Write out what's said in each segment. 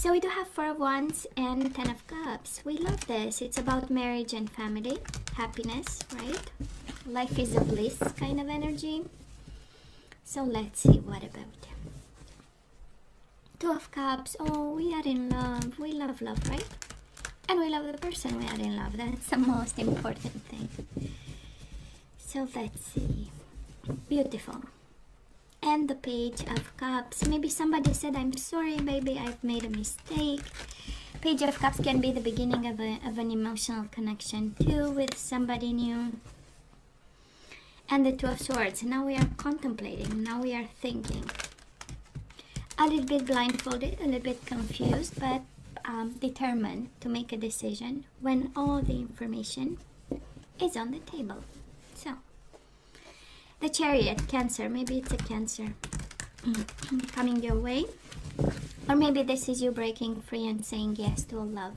So we do have Four of Wands and Ten of Cups. We love this. It's about marriage and family, happiness, right? Life is a bliss kind of energy. So let's see, what about Two of Cups? Oh, we are in love. We love love, right? And we love the person we are in love. That's the most important thing. So let's see. Beautiful. And the Page of Cups. Maybe somebody said, I'm sorry, baby, I've made a mistake. Page of Cups can be the beginning of an emotional connection too with somebody new. And the Two of Swords. Now we are contemplating. Now we are thinking. A little bit blindfolded, a little bit confused, but determined to make a decision when all the information is on the table. So, the Chariot, Cancer. Maybe it's a Cancer coming your way. Or maybe this is you breaking free and saying yes to a love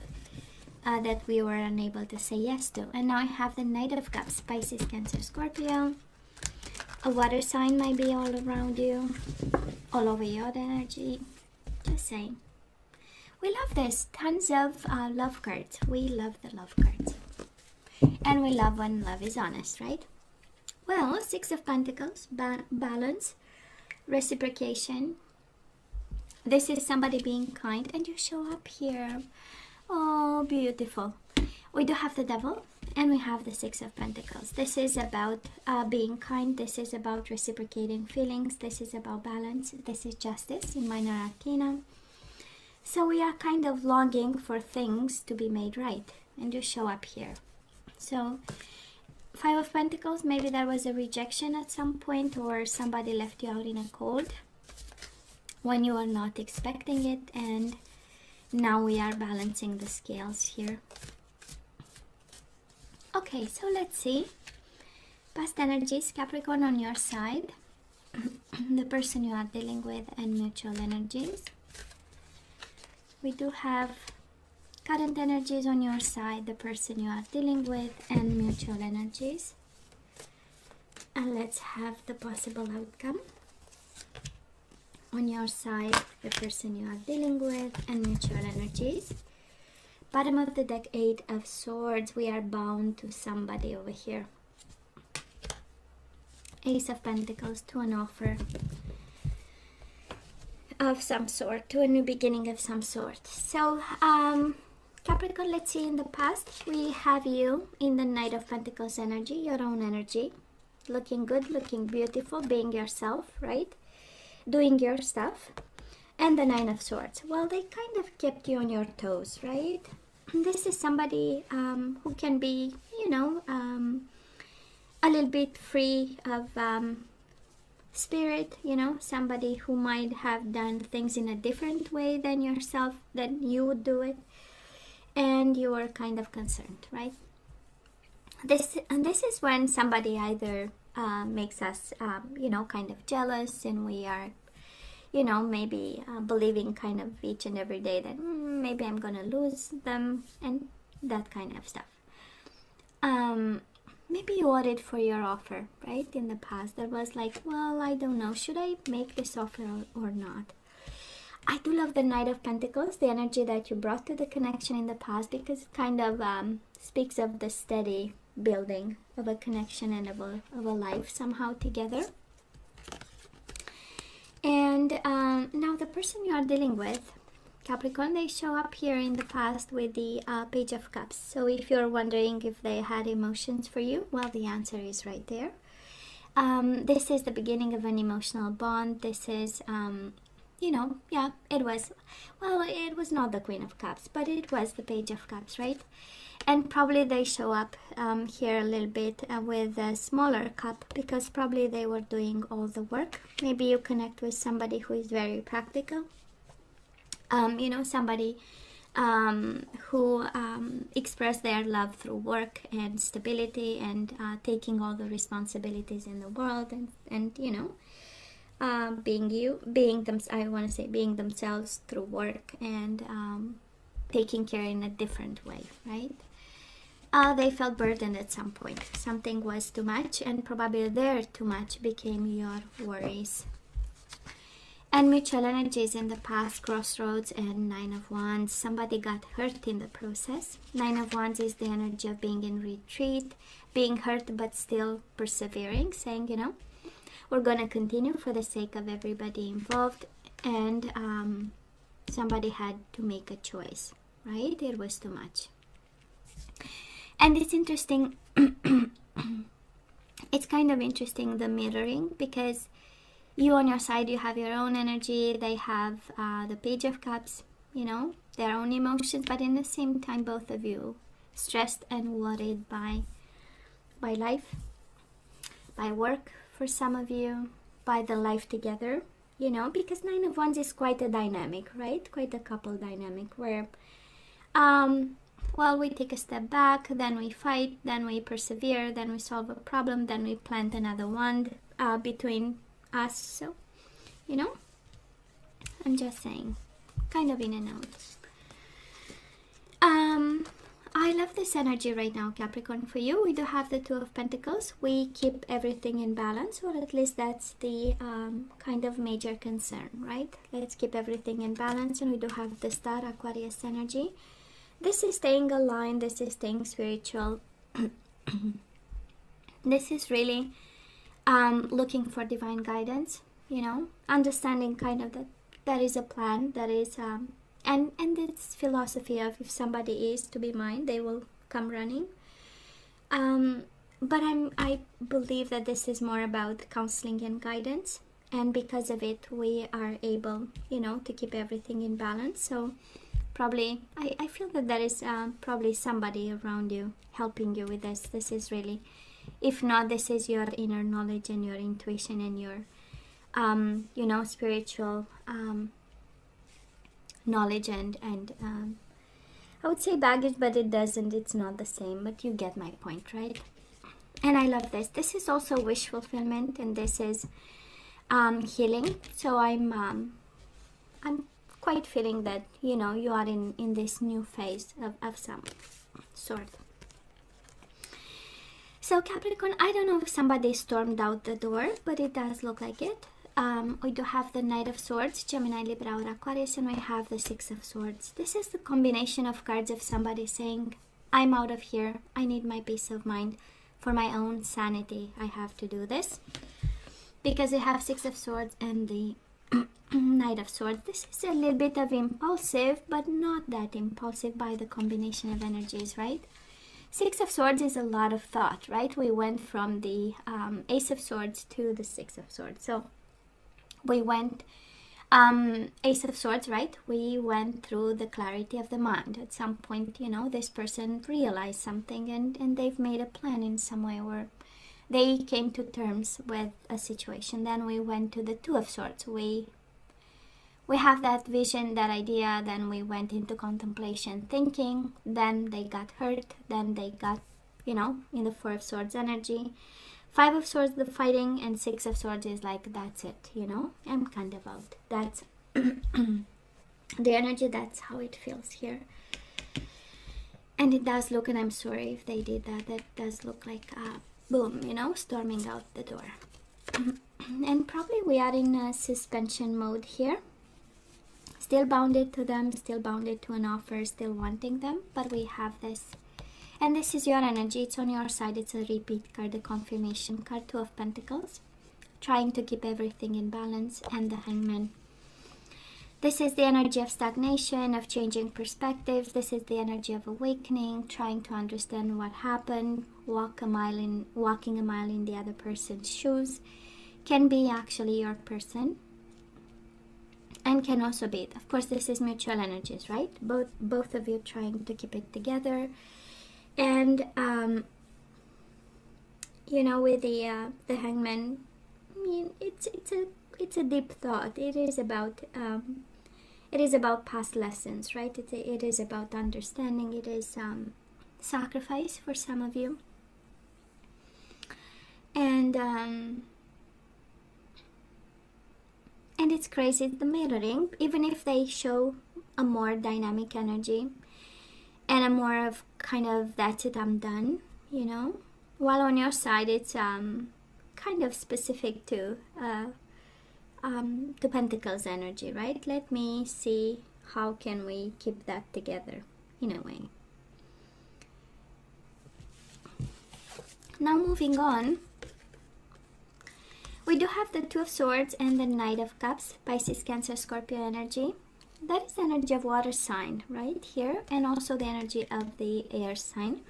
that we were unable to say yes to. And now I have the Knight of Cups, Pisces, Cancer, Scorpio. A water sign might be all around you, all over your energy. Just saying. We love this. Tons of love cards. We love the love cards. And we love when love is honest, right? Well, Six of Pentacles, balance, reciprocation. This is somebody being kind, and you show up here. Oh, beautiful. We do have the Devil, and we have the Six of Pentacles. This is about being kind. This is about reciprocating feelings. This is about balance. This is justice in Minor Arcana. So we are kind of longing for things to be made right, and you show up here. So Five of Pentacles, maybe there was a rejection at some point, or somebody left you out in a cold when you are not expecting it, and now we are balancing the scales here. Okay, so let's see. Past energies, Capricorn on your side, the person you are dealing with, and mutual energies. We do have current energies on your side, the person you are dealing with, and mutual energies. And let's have the possible outcome. On your side, the person you are dealing with, and mutual energies. Bottom of the deck, Eight of Swords. We are bound to somebody over here. Ace of Pentacles, to an offer of some sort, to a new beginning of some sort. So, Capricorn, let's see, in the past, we have you in the Knight of Pentacles energy, your own energy. Looking good, looking beautiful, being yourself, right? Doing your stuff. And the Nine of Swords. Well, they kind of kept you on your toes, right? This is somebody who can be, you know, a little bit free of spirit, you know, somebody who might have done things in a different way than yourself, than you would do it. And you are kind of concerned, right? This is when somebody either makes us, you know, kind of jealous, and we are, you know, maybe believing kind of each and every day that maybe I'm gonna lose them, and that kind of stuff. Maybe you worried for your offer, right? In the past, there was like, well, I don't know, should I make this offer or not? I do love the Knight of Pentacles, the energy that you brought to the connection in the past, because it kind of speaks of the steady building of a connection and of a life somehow together. And now the person you are dealing with, Capricorn, they show up here in the past with the Page of Cups. So if you're wondering if they had emotions for you, well, the answer is right there. This is the beginning of an emotional bond. This is... you know, yeah, it was not the Queen of Cups, but it was the Page of Cups, right? And probably they show up here a little bit with a smaller cup, because probably they were doing all the work. Maybe you connect with somebody who is very practical, you know, somebody who express their love through work and stability, and taking all the responsibilities in the world, and you know, being themselves through work, and taking care in a different way, right? They felt burdened at some point. Something was too much, and probably their too much became your worries. And mutual energies in the past, crossroads and Nine of Wands. Somebody got hurt in the process. Nine of Wands is the energy of being in retreat, being hurt but still persevering, saying, you know, we're going to continue for the sake of everybody involved. And somebody had to make a choice, right? It was too much. And it's interesting, it's kind of interesting, the mirroring, because you on your side, you have your own energy, they have the Page of Cups, you know, their own emotions, but in the same time, both of you stressed and worried by life, by work for some of you, by the life together, you know, because Nine of Wands is quite a dynamic, right? Quite a couple dynamic where, well, we take a step back, then we fight, then we persevere, then we solve a problem, then we plant another wand between us. So, you know, I'm just saying, kind of in and out. I love this energy right now, Capricorn. For you, we do have the Two of Pentacles. We keep everything in balance, or at least that's the kind of major concern, right? Let's keep everything in balance. And we do have the Star, Aquarius energy. This is staying aligned, this is staying spiritual. This is really looking for divine guidance, you know, understanding kind of that there is a plan, there is and it's philosophy of if somebody is to be mine, they will come running. But I believe that this is more about counseling and guidance, and because of it we are able, you know, to keep everything in balance. So probably I feel that there is probably somebody around you helping you with this. This is really, if not, this is your inner knowledge and your intuition and your you know, spiritual knowledge and I would say baggage, but it's not the same, but you get my point, right? And I love this. This is also wish fulfillment, and this is healing. So I'm quite feeling that, you know, you are in this new phase of some sort. So Capricorn, I don't know if somebody stormed out the door, but it does look like it. We do have the Knight of Swords, Gemini, Libra, or Aquarius, and we have the Six of Swords. This is the combination of cards of somebody saying, I'm out of here, I need my peace of mind. For my own sanity, I have to do this. Because we have Six of Swords and the Knight of Swords. This is a little bit of impulsive, but not that impulsive by the combination of energies, right? Six of Swords is a lot of thought, right? We went from the Ace of Swords to the Six of Swords. So we went Ace of Swords, right? We went through the clarity of the mind. At some point, you know, this person realized something and they've made a plan in some way, or they came to terms with a situation. Then we went to the Two of Swords. We have that vision, that idea, then we went into contemplation, thinking, then they got hurt, then they got, you know, in the Four of Swords energy. Five of Swords, the fighting, and Six of Swords is like, that's it, you know, I'm kind of out. That's the energy, that's how it feels here. And it does look, and I'm sorry if they did that, that does look like, boom, you know, storming out the door. And probably we are in a suspension mode here. Still bounded to them, still bounded to an offer, still wanting them, but we have this. And this is your energy, it's on your side, it's a repeat card, the confirmation card, Two of Pentacles. Trying to keep everything in balance, and the Hangman. This is the energy of stagnation, of changing perspectives. This is the energy of awakening, trying to understand what happened, walking a mile in the other person's shoes. Can be actually your person. And can also be, of course, this is mutual energies, right? Both of you trying to keep it together. And you know, with the Hangman, I mean, it's a deep thought. It is about past lessons, right? It is about understanding. It is sacrifice for some of you. And it's crazy, the mirroring, even if they show a more dynamic energy and a more of kind of, that's it, I'm done, you know, while on your side it's kind of specific to Two Pentacles energy, right? Let me see how can we keep that together in a way. Now moving on, we do have the Two of Swords and the Knight of Cups, Pisces, Cancer, Scorpio energy. That is the energy of water sign right here, and also the energy of the air sign.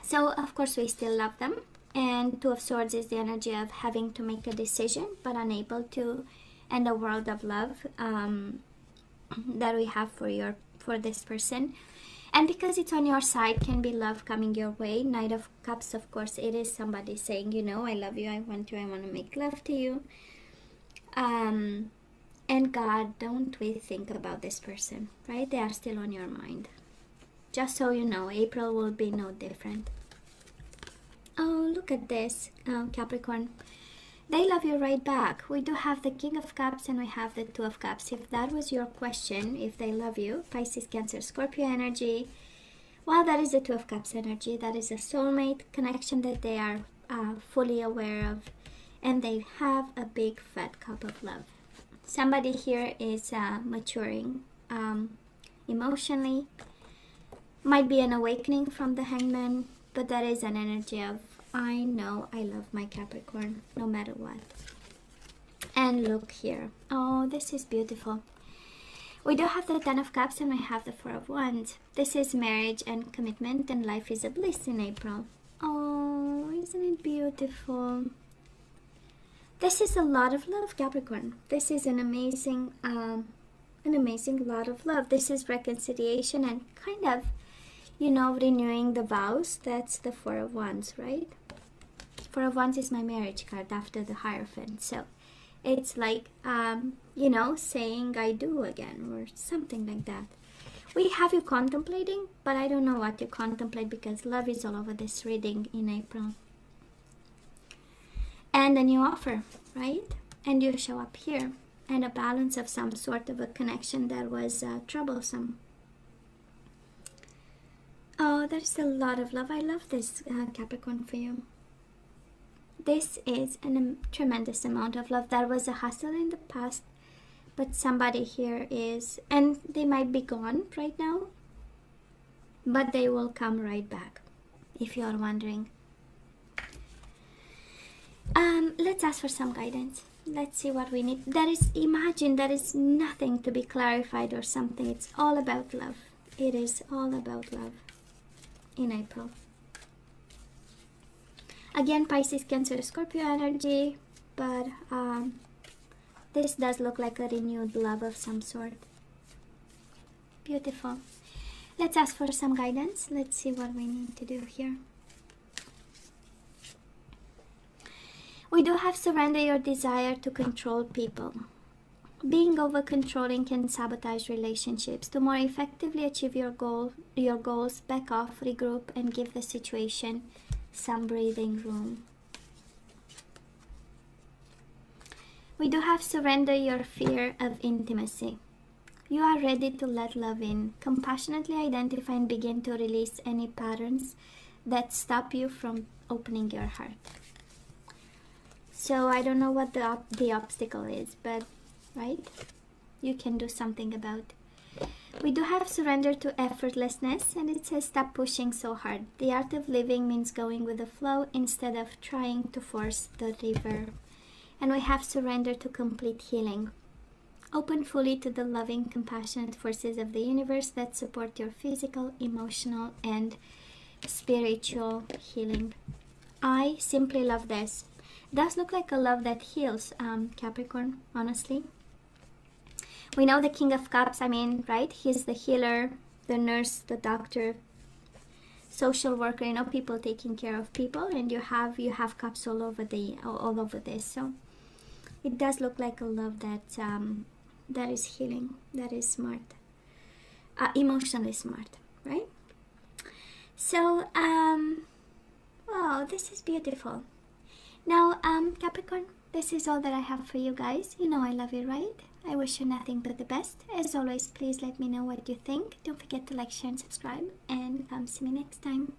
So of course we still love them. And Two of Swords is the energy of having to make a decision but unable to, and a world of love that we have for this person. And because it's on your side, can be love coming your way. Knight of Cups, of course, it is somebody saying, you know, I love you, I want you, I want to make love to you. And God, don't we think about this person, right? They are still on your mind. Just so you know, April will be no different. Oh, look at this, Capricorn. They love you right back. We do have the King of Cups and we have the Two of Cups. If that was your question, if they love you, Pisces, Cancer, Scorpio energy, well, that is the Two of Cups energy. That is a soulmate connection that they are fully aware of, and they have a big fat cup of love. Somebody here is maturing emotionally. Might be an awakening from the Hangman, but that is an energy of, I know I love my Capricorn no matter what. And look here. Oh, this is beautiful. We do have the Ten of Cups and we have the Four of Wands. This is marriage and commitment, and life is a bliss in April. Oh, isn't it beautiful? This is a lot of love, Capricorn. This is an amazing lot of love. This is reconciliation and kind of, you know, renewing the vows. That's the Four of Wands, right? Four of Wands is my marriage card after the Hierophant. So it's like, you know, saying I do again or something like that. We have you contemplating, but I don't know what you contemplate because love is all over this reading in April. And a new offer, right? And you show up here. And a balance of some sort of a connection that was troublesome. Oh, there's a lot of love. I love this, Capricorn, for you. This is a tremendous amount of love. There was a hustle in the past, but somebody here is, and they might be gone right now, but they will come right back, if you are wondering. Let's ask for some guidance. Let's see what we need. Imagine there is nothing to be clarified or something. It's all about love. It is all about love in April. Again, Pisces, Cancer, Scorpio energy, but this does look like a renewed love of some sort. Beautiful. Let's ask for some guidance. Let's see what we need to do here. We do have surrender your desire to control people. Being over-controlling can sabotage relationships. To more effectively achieve your goals, back off, regroup, and give the situation some breathing room. We do have surrender your fear of intimacy. You are ready to let love in. Compassionately identify and begin to release any patterns that stop you from opening your heart. So I don't know what the obstacle is, but right, you can do something about. We do have surrender to effortlessness, and it says stop pushing so hard. The art of living means going with the flow instead of trying to force the river. And we have surrender to complete healing. Open fully to the loving, compassionate forces of the universe that support your physical, emotional, and spiritual healing. I simply love this. Does look like a love that heals, Capricorn, honestly. We know the King of Cups, right? He's the healer, the nurse, the doctor, social worker, people taking care of people, and you have cups all over this. So it does look like a love that is healing, that is smart, emotionally smart, right? So, wow, this is beautiful. Now, Capricorn, this is all that I have for you guys. You know I love you, right? I wish you nothing but the best. As always, please let me know what you think. Don't forget to like, share, and subscribe. And see me next time.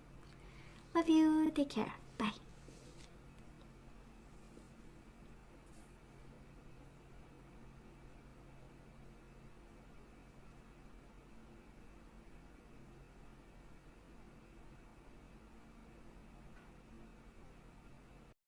Love you. Take care. Bye.